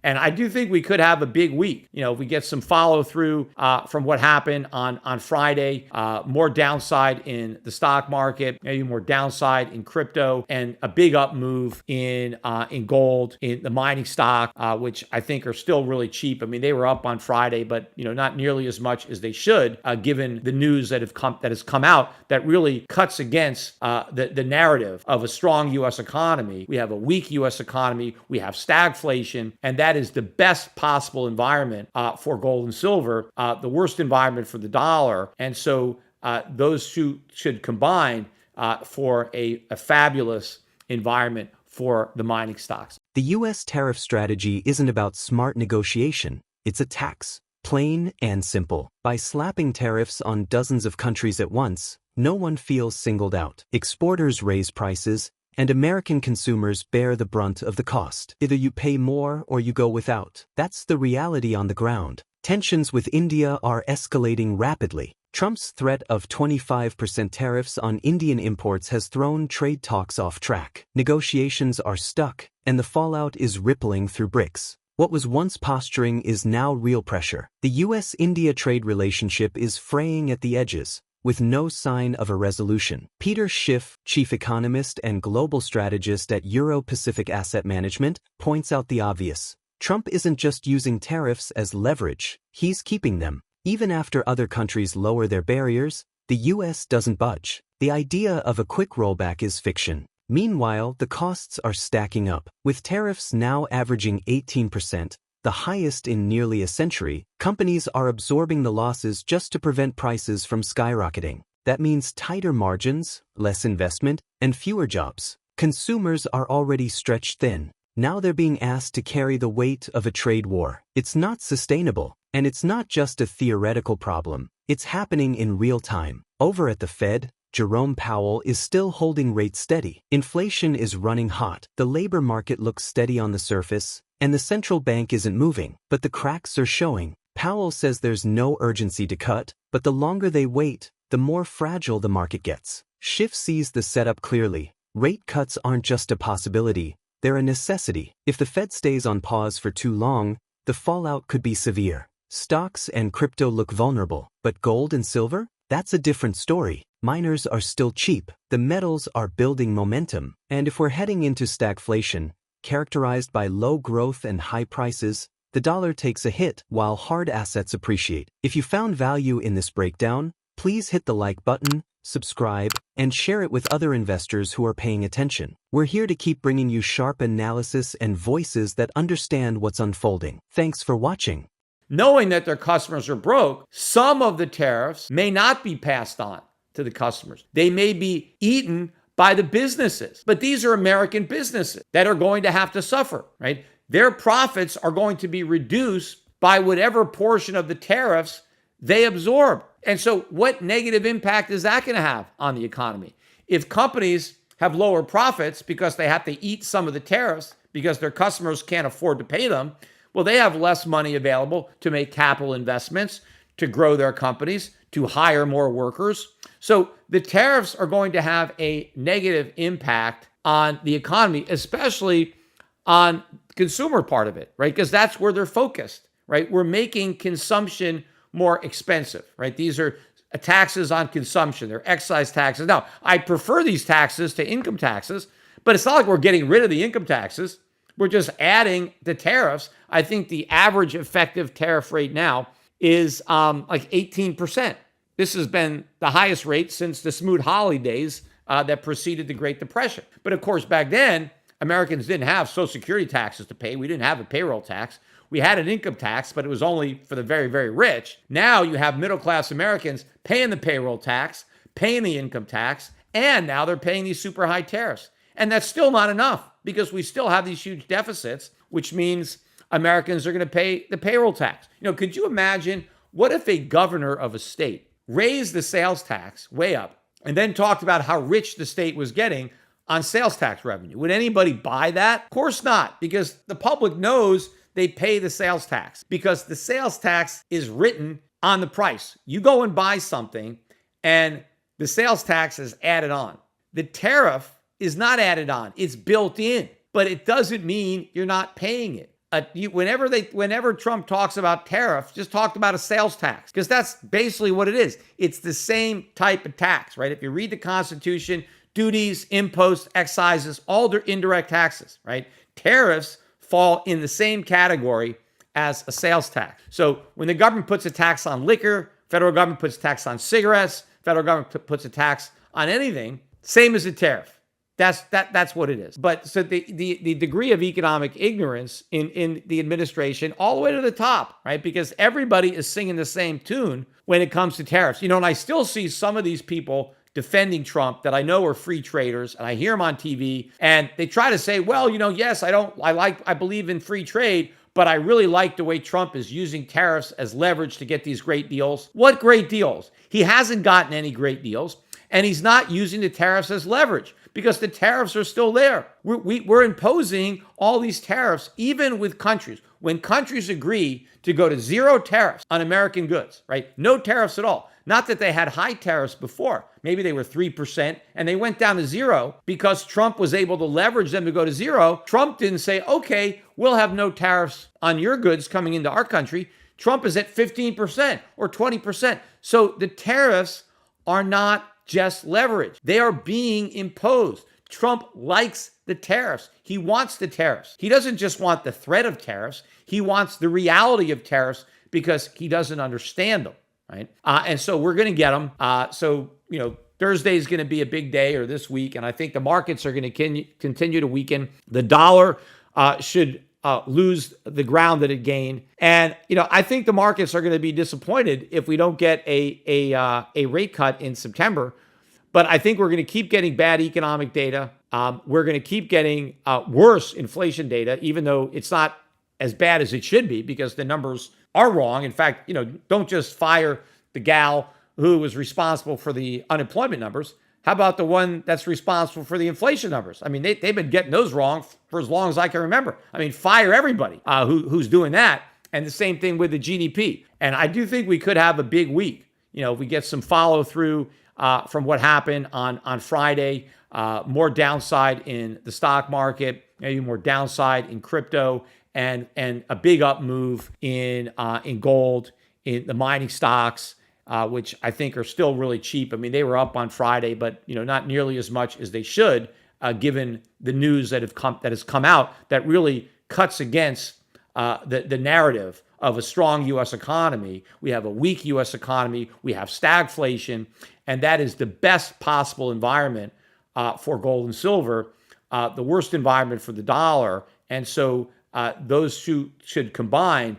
And I do think we could have a big week. If we get some follow through from what happened on Friday, more downside in the stock market, maybe more downside in crypto, and a big up move in gold, in the mining stock, which I think are still really cheap. I mean, they were up on Friday, but not nearly as much as they should, given the news that has come out that really cuts against the narrative of a strong U.S. economy. We have a weak U.S. economy. We have stagflation, and that is the best possible environment for gold and silver, the worst environment for the dollar. And so those two should combine for a fabulous environment for the mining stocks. The U.S. tariff strategy isn't about smart negotiation. It's a tax. Plain and simple. By slapping tariffs on dozens of countries at once, no one feels singled out. Exporters raise prices, and American consumers bear the brunt of the cost. Either you pay more or you go without. That's the reality on the ground. Tensions with India are escalating rapidly. Trump's threat of 25% tariffs on Indian imports has thrown trade talks off track. Negotiations are stuck, and the fallout is rippling through BRICS. What was once posturing is now real pressure. The U.S.-India trade relationship is fraying at the edges, with no sign of a resolution. Peter Schiff, chief economist and global strategist at Euro-Pacific Asset Management, points out the obvious. Trump isn't just using tariffs as leverage, he's keeping them. Even after other countries lower their barriers, the U.S. doesn't budge. The idea of a quick rollback is fiction. Meanwhile, the costs are stacking up. With tariffs now averaging 18%, the highest in nearly a century, companies are absorbing the losses just to prevent prices from skyrocketing. That means tighter margins, less investment, and fewer jobs. Consumers are already stretched thin. Now they're being asked to carry the weight of a trade war. It's not sustainable, and it's not just a theoretical problem. It's happening in real time. Over at the Fed, Jerome Powell is still holding rates steady. Inflation is running hot. The labor market looks steady on the surface, and the central bank isn't moving. But the cracks are showing. Powell says there's no urgency to cut, but the longer they wait, the more fragile the market gets. Schiff sees the setup clearly. Rate cuts aren't just a possibility, they're a necessity. If the Fed stays on pause for too long, the fallout could be severe. Stocks and crypto look vulnerable, but gold and silver? That's a different story. Miners are still cheap, the metals are building momentum, and if we're heading into stagflation, characterized by low growth and high prices, the dollar takes a hit while hard assets appreciate. If you found value in this breakdown, please hit the like button, subscribe, and share it with other investors who are paying attention. We're here to keep bringing you sharp analysis and voices that understand what's unfolding. Thanks for watching. Knowing that their customers are broke, some of the tariffs may not be passed on to the customers. They may be eaten by the businesses. But these are American businesses that are going to have to suffer, right? Their profits are going to be reduced by whatever portion of the tariffs they absorb. And so what negative impact is that going to have on the economy? If companies have lower profits because they have to eat some of the tariffs because their customers can't afford to pay them, well, they have less money available to make capital investments, to grow their companies, to hire more workers. So the tariffs are going to have a negative impact on the economy, especially on the consumer part of it, right? Because that's where they're focused, right? We're making consumption more expensive, right? These are taxes on consumption. They're excise taxes. Now, I prefer these taxes to income taxes, but it's not like we're getting rid of the income taxes. We're just adding the tariffs. I think the average effective tariff rate now is like 18%. This has been the highest rate since the Smoot-Hawley days that preceded the Great Depression. But of course, back then, Americans didn't have Social Security taxes to pay. We didn't have a payroll tax. We had an income tax, but it was only for the very, very rich. Now you have middle-class Americans paying the payroll tax, paying the income tax, and now they're paying these super high tariffs. And that's still not enough because we still have these huge deficits, which means Americans are going to pay the payroll tax. Could you imagine what if a governor of a state raised the sales tax way up and then talked about how rich the state was getting on sales tax revenue? Would anybody buy that? Of course not, because the public knows they pay the sales tax because the sales tax is written on the price. You go and buy something and the sales tax is added on. The tariff is not added on. It's built in, but it doesn't mean you're not paying it. Whenever Trump talks about tariffs, just talk about a sales tax, because that's basically what it is. It's the same type of tax, right? If you read the Constitution, duties, imposts, excises, all their indirect taxes, right? Tariffs fall in the same category as a sales tax. So when the government puts a tax on liquor, federal government puts a tax on cigarettes, federal government puts a tax on anything, same as a tariff. That's what it is. But so the degree of economic ignorance in the administration, all the way to the top, right? Because everybody is singing the same tune when it comes to tariffs. And I still see some of these people defending Trump that I know are free traders, and I hear them on TV, and they try to say, well, yes, I believe in free trade, but I really like the way Trump is using tariffs as leverage to get these great deals. What great deals? He hasn't gotten any great deals, and he's not using the tariffs as leverage because the tariffs are still there. We're imposing all these tariffs, even with countries. When countries agree to go to zero tariffs on American goods, right? No tariffs at all. Not that they had high tariffs before. Maybe they were 3% and they went down to zero because Trump was able to leverage them to go to zero. Trump didn't say, okay, we'll have no tariffs on your goods coming into our country. Trump is at 15% or 20%. So the tariffs are not just leverage. They are being imposed. Trump likes the tariffs. He wants the tariffs. He doesn't just want the threat of tariffs. He wants the reality of tariffs because he doesn't understand them, right? And so we're going to get them. Thursday is going to be a big day, or this week, and I think the markets are going to continue to weaken. The dollar should lose the ground that it gained. And, I think the markets are going to be disappointed if we don't get a rate cut in September. But I think we're going to keep getting bad economic data. We're going to keep getting worse inflation data, even though it's not as bad as it should be because the numbers are wrong. In fact, don't just fire the gal who was responsible for the unemployment numbers. How about the one that's responsible for the inflation numbers? I mean, they've been getting those wrong for as long as I can remember. I mean, fire everybody who's doing that. And the same thing with the GDP. And I do think we could have a big week. If we get some follow through from what happened on Friday, more downside in the stock market, maybe more downside in crypto, and a big up move in gold, in the mining stocks, which I think are still really cheap. I mean, they were up on Friday, but not nearly as much as they should, given the news that has come out that really cuts against the narrative of a strong U.S. economy. We have a weak U.S. economy. We have stagflation, and that is the best possible environment for gold and silver, the worst environment for the dollar. And so those two should combine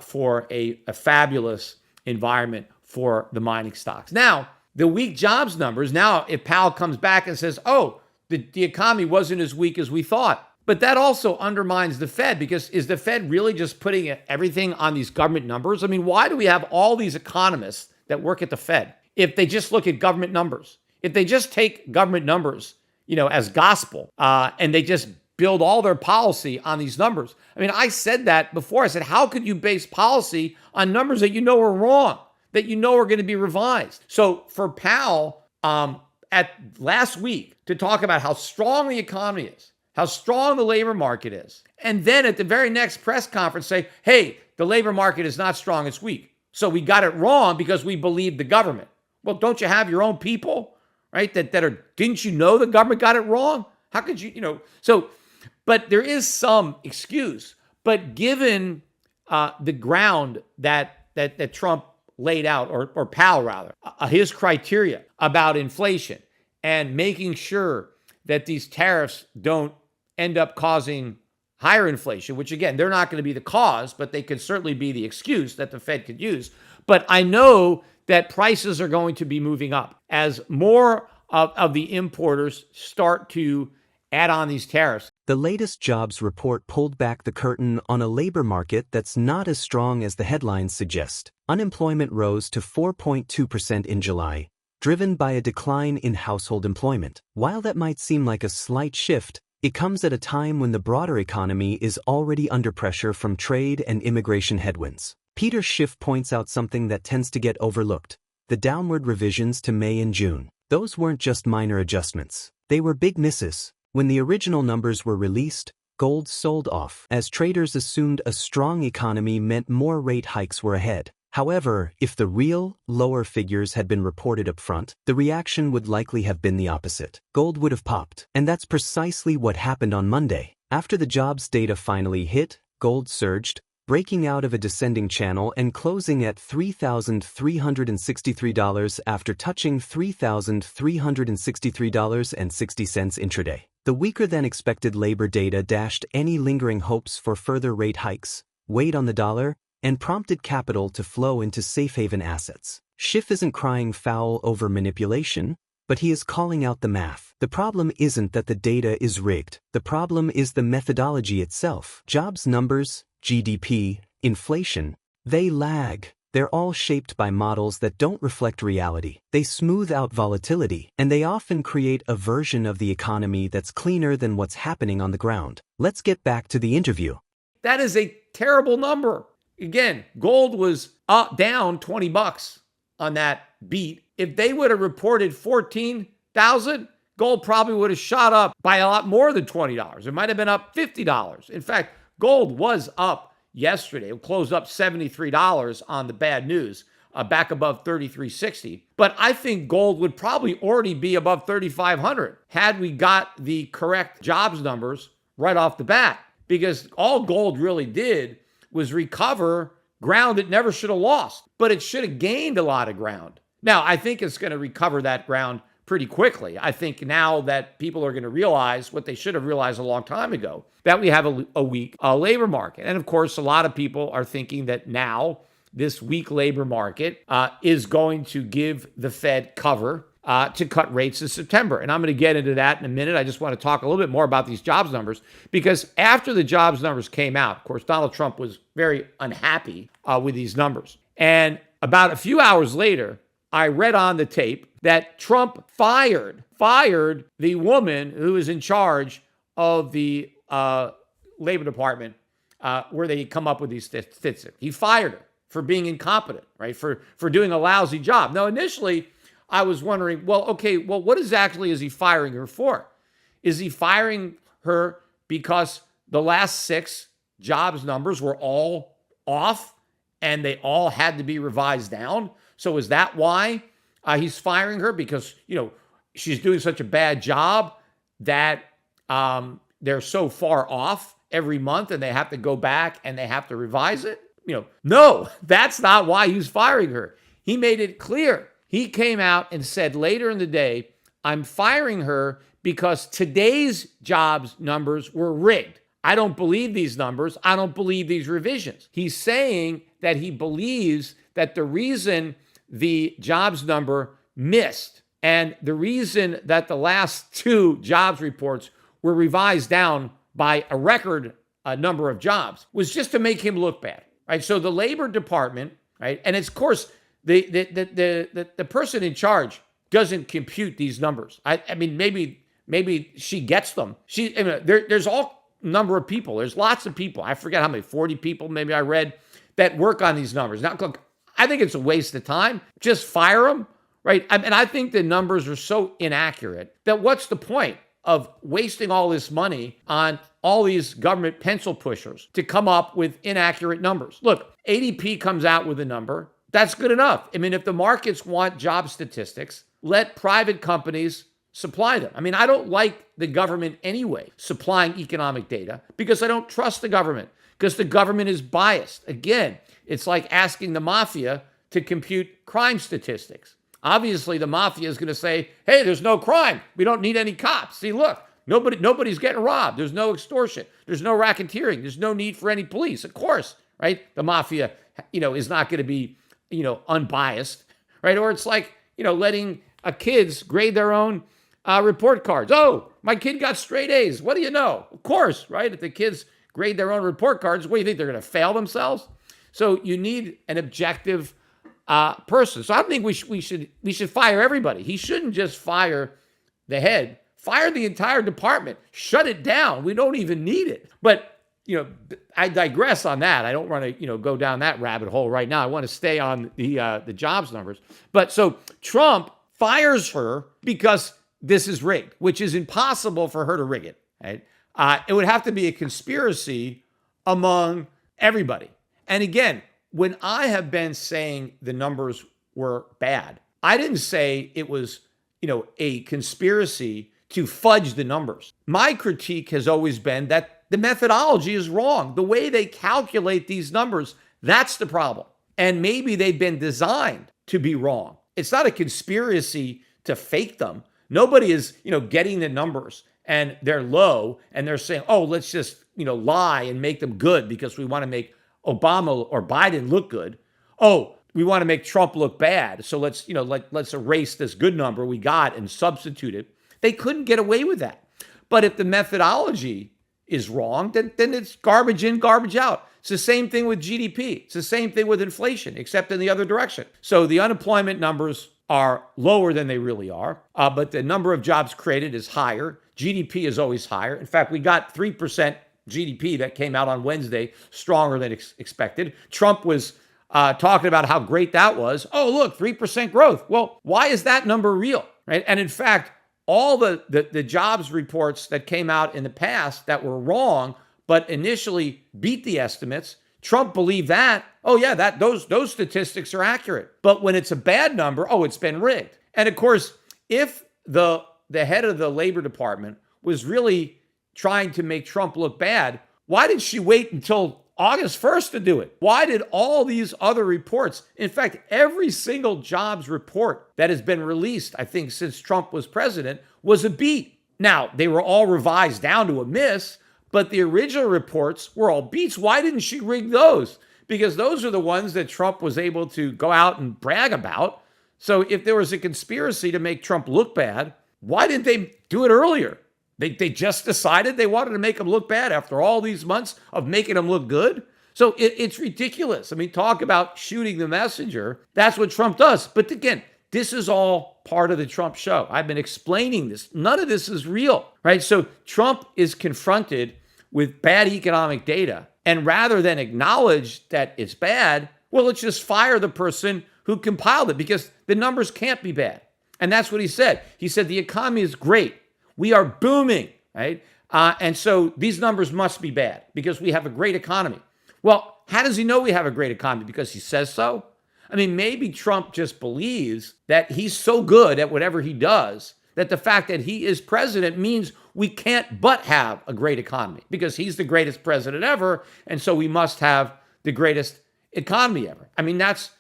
for a fabulous environment for the mining stocks. Now, the weak jobs numbers, now if Powell comes back and says, oh, the economy wasn't as weak as we thought, but that also undermines the Fed, because is the Fed really just putting everything on these government numbers? I mean, why do we have all these economists that work at the Fed if they just look at government numbers? If they just take government numbers, as gospel, and they just build all their policy on these numbers. I mean, I said that before. I said, how could you base policy on numbers that are wrong, that are going to be revised? So for Powell, at last week, to talk about how strong the economy is, how strong the labor market is, and then at the very next press conference say, hey, the labor market is not strong, it's weak. So we got it wrong because we believed the government. Well, don't you have your own people, right? Didn't you know the government got it wrong? How could you, but there is some excuse. But given the ground that Trump laid out, or Powell rather, his criteria about inflation and making sure that these tariffs don't end up causing higher inflation, which again, they're not going to be the cause, but they could certainly be the excuse that the Fed could use. But I know that prices are going to be moving up as more of the importers start to add on these tariffs. The latest jobs report pulled back the curtain on a labor market that's not as strong as the headlines suggest. Unemployment rose to 4.2% in July, driven by a decline in household employment. While that might seem like a slight shift, it comes at a time when the broader economy is already under pressure from trade and immigration headwinds. Peter Schiff points out something that tends to get overlooked: the downward revisions to May and June. Those weren't just minor adjustments. They were big misses. When the original numbers were released, gold sold off as traders assumed a strong economy meant more rate hikes were ahead. However, if the real, lower figures had been reported up front, the reaction would likely have been the opposite. Gold would have popped. And that's precisely what happened on Monday. After the jobs data finally hit, gold surged, breaking out of a descending channel and closing at $3,363 after touching $3,363.60 intraday. The weaker-than-expected labor data dashed any lingering hopes for further rate hikes, weighed on the dollar, and prompted capital to flow into safe haven assets. Schiff isn't crying foul over manipulation, but he is calling out the math. The problem isn't that the data is rigged. The problem is the methodology itself. Jobs numbers, GDP, inflation, they lag. They're all shaped by models that don't reflect reality. They smooth out volatility, and they often create a version of the economy that's cleaner than what's happening on the ground. Let's get back to the interview. That is a terrible number. Again, gold was down $20 on that beat. If they would have reported 14,000, gold probably would have shot up by a lot more than $20. It might have been up $50. In fact, gold was up yesterday. It closed up $73 on the bad news, back above 33.60. But I think gold would probably already be above 3,500 had we got the correct jobs numbers right off the bat. Because all gold really did was recover ground it never should have lost, but it should have gained a lot of ground. Now, I think it's going to recover that ground pretty quickly. I think now that people are going to realize what they should have realized a long time ago, that we have a weak labor market. And of course, a lot of people are thinking that now this weak labor market is going to give the Fed cover to cut rates in September. And I'm going to get into that in a minute. I just want to talk a little bit more about these jobs numbers, because after the jobs numbers came out, of course, Donald Trump was very unhappy with these numbers. And about a few hours later, I read on the tape that Trump fired the woman who was in charge of the Labor Department where they come up with these statistics. He fired her for being incompetent, right? For doing a lousy job. Now, initially, I was wondering, what exactly is he firing her for? Is he firing her because the last 6 jobs numbers were all off and they all had to be revised down? So is that why he's firing her? Because, she's doing such a bad job that they're so far off every month and they have to go back and they have to revise it? No, that's not why he's firing her. He made it clear. He came out and said later in the day, I'm firing her because today's jobs numbers were rigged. I don't believe these numbers. I don't believe these revisions. He's saying that he believes that the reason the jobs number missed and the reason that the last 2 jobs reports were revised down by a record number of jobs was just to make him look bad, right? So the Labor Department, right, and it's, of course, the person in charge doesn't compute these numbers. I mean, maybe she gets them. There's all number of people. There's lots of people. I forget how many, 40 people maybe I read, that work on these numbers. Now, look, I think it's a waste of time. Just fire them, right? And I think the numbers are so inaccurate that what's the point of wasting all this money on all these government pencil pushers to come up with inaccurate numbers? Look, ADP comes out with a number. That's good enough. I mean, if the markets want job statistics, let private companies supply them. I mean, I don't like the government anyway supplying economic data because I don't trust the government, because the government is biased. Again, it's like asking the mafia to compute crime statistics. Obviously, the mafia is going to say, hey, there's no crime. We don't need any cops. See, look, nobody's getting robbed. There's no extortion. There's no racketeering. There's no need for any police. Of course, right? The mafia, is not going to be unbiased, right? Or it's like, letting kids grade their own report cards. Oh, my kid got straight A's. What do you know? Of course, right? If the kids grade their own report cards, what do you think? They're going to fail themselves? So you need an objective person. So I think we should fire everybody. He shouldn't just fire the head. Fire the entire department. Shut it down. We don't even need it. But I digress on that. I don't want to, go down that rabbit hole right now. I want to stay on the jobs numbers. But so Trump fires her because this is rigged, which is impossible for her to rig it. Right? It would have to be a conspiracy among everybody. And again, when I have been saying the numbers were bad, I didn't say it was, a conspiracy to fudge the numbers. My critique has always been that the methodology is wrong. The way they calculate these numbers, that's the problem. And maybe they've been designed to be wrong. It's not a conspiracy to fake them. Nobody is, getting the numbers and they're low and they're saying, oh, let's just, lie and make them good because we want to make Obama or Biden look good. Oh, we want to make Trump look bad. So let's erase this good number we got and substitute it. They couldn't get away with that. But if the methodology is wrong, then it's garbage in, garbage out. It's the same thing with GDP. It's the same thing with inflation, except in the other direction. So the unemployment numbers are lower than they really are, but the number of jobs created is higher. GDP is always higher. In fact, we got 3% GDP that came out on Wednesday, stronger than expected. Trump was talking about how great that was. Oh, look, 3% growth. Well, why is that number real? Right? And in fact, all the jobs reports that came out in the past that were wrong, but initially beat the estimates, Trump believed that. Oh yeah, those statistics are accurate. But when it's a bad number, oh, it's been rigged. And of course, if the head of the Labor Department was really trying to make Trump look bad, why did she wait until August 1st to do it? Why did all these other reports, in fact, every single jobs report that has been released, I think, since Trump was president, was a beat. Now, they were all revised down to a miss, but the original reports were all beats. Why didn't she rig those? Because those are the ones that Trump was able to go out and brag about. So if there was a conspiracy to make Trump look bad, why didn't they do it earlier? They just decided they wanted to make him look bad after all these months of making him look good. So it's ridiculous. I mean, talk about shooting the messenger. That's what Trump does. But again, this is all part of the Trump show. I've been explaining this. None of this is real, right? So Trump is confronted with bad economic data. And rather than acknowledge that it's bad, well, let's just fire the person who compiled it because the numbers can't be bad. And that's what he said. He said, the economy is great. We are booming, right? And so these numbers must be bad because we have a great economy. Well, how does he know we have a great economy? Because he says so? I mean, maybe Trump just believes that he's so good at whatever he does that the fact that he is president means we can't but have a great economy because he's the greatest president ever. And so we must have the greatest economy ever. I mean, that's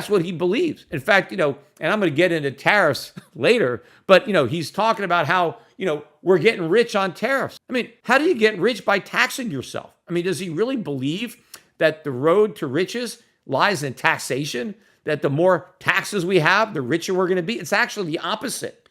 what he believes. In fact, and I'm going to get into tariffs later, but, he's talking about how, we're getting rich on tariffs. I mean, how do you get rich? By taxing yourself? I mean, does he really believe that the road to riches lies in taxation? That the more taxes we have, the richer we're going to be? It's actually the opposite.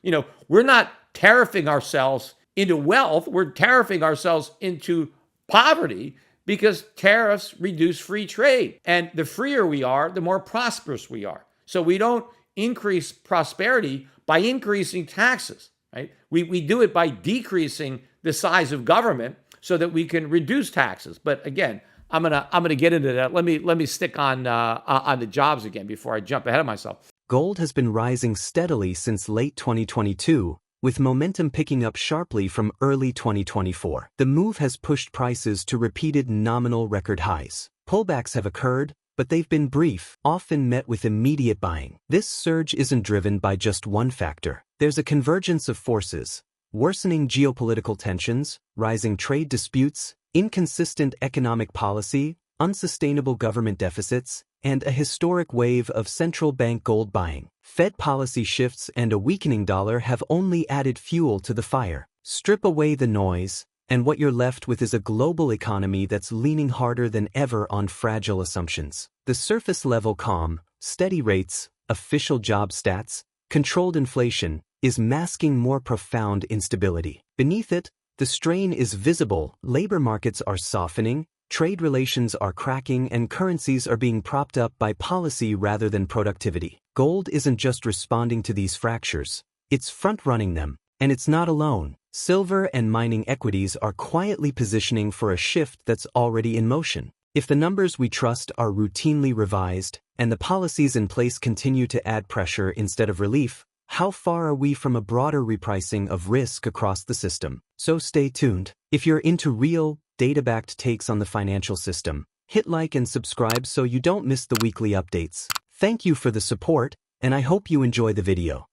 We're not tariffing ourselves into wealth. We're tariffing ourselves into poverty because tariffs reduce free trade. And the freer we are, the more prosperous we are. So we don't increase prosperity by increasing taxes, right? We do it by decreasing the size of government so that we can reduce taxes. But again, I'm gonna get into that. Let me stick on the jobs again before I jump ahead of myself. Gold has been rising steadily since late 2022, with momentum picking up sharply from early 2024. The move has pushed prices to repeated nominal record highs. Pullbacks have occurred, but they've been brief, often met with immediate buying. This surge isn't driven by just one factor. There's a convergence of forces: worsening geopolitical tensions, rising trade disputes, inconsistent economic policy, unsustainable government deficits, and a historic wave of central bank gold buying. Fed policy shifts and a weakening dollar have only added fuel to the fire. Strip away the noise, and what you're left with is a global economy that's leaning harder than ever on fragile assumptions. The surface-level calm, steady rates, official job stats, controlled inflation, is masking more profound instability. Beneath it, the strain is visible. Labor markets are softening, trade relations are cracking, and currencies are being propped up by policy rather than productivity. Gold isn't just responding to these fractures, it's front-running them. And it's not alone. Silver and mining equities are quietly positioning for a shift that's already in motion. If the numbers we trust are routinely revised, and the policies in place continue to add pressure instead of relief, How far are we from a broader repricing of risk across the system? So stay tuned. If you're into real, data-backed takes on the financial system, hit like and subscribe so you don't miss the weekly updates. Thank you for the support, and I hope you enjoy the video.